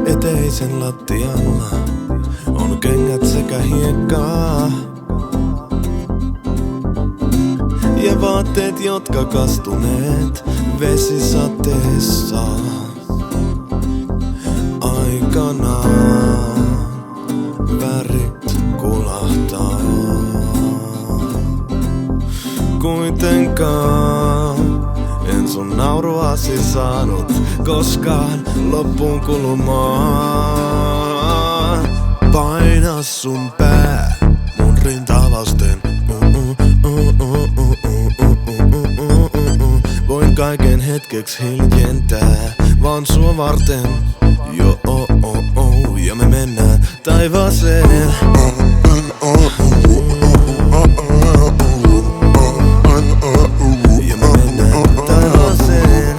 Eteisen lattialla on kengät sekä hiekkaa ja vaatteet, jotka kastuneet vesisateessa aikanaan. Värit kulahtaa. Kuitenkaan en sun nauruasi saanut koskaan loppuun kulumaan. Paina sun pää mun rintaa vasten. Voin kaiken hetkeksi hiljentää vaan sua varten. Ja me mennään taivaaseen. Ja me mennään taivaaseen.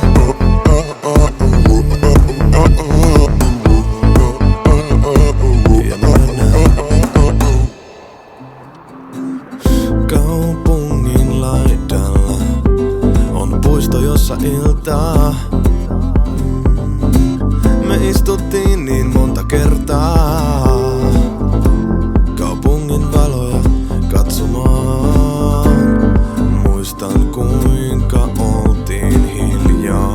Ja me mennään. Kaupungin laidalla on puisto, jossa iltaa me istuttiin niin monta kertaa kaupungin valoja katsomaan. Muistan kuinka oltiin hiljaa.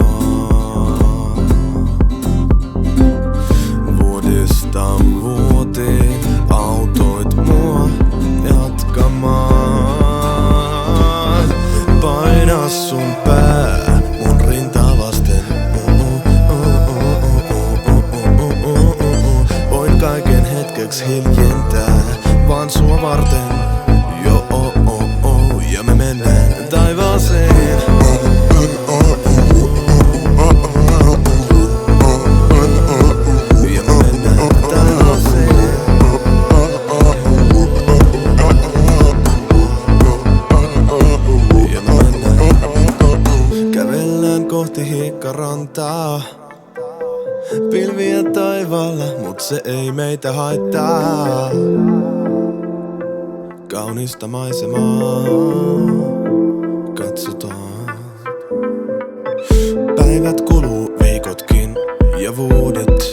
Vuodesta vuoteen autoit mua jatkamaan. Paina sun pää mun rintaa vasten. Kaiken hetkeksi hiljentää vaan sua varten. Ja me mennään taivaaseen. Ja me mennään taivaaseen. Ja me mennään. Kävellään kohti hiekkarantaa. Pilviä taivaalla, mut se ei meitä haittaa. Kaunista maisemaa katsotaan. Päivät kuluu, viikotkin ja vuodet.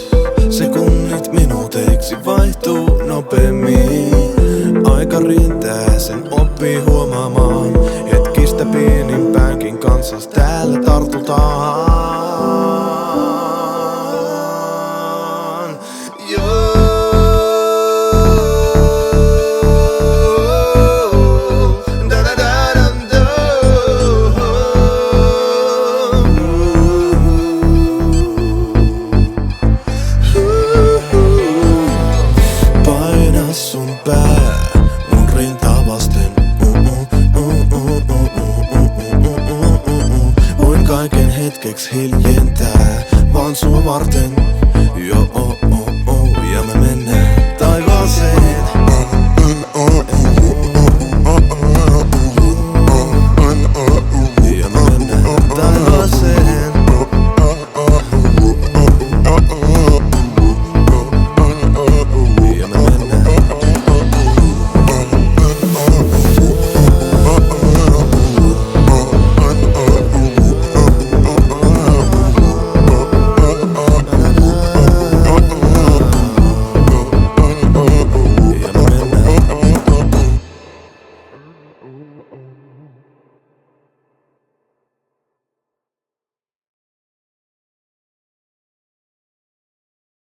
Sekunnit minuuteiksi vaihtuu nopeammin. Aika rientää, sen oppii huomaamaan. Hetkistä pienimpäänkin kanssa täällä tartutaan. Sun pää mun rintaa vasten. Voin kaiken hetkeksi hiljentää vaan sua varten.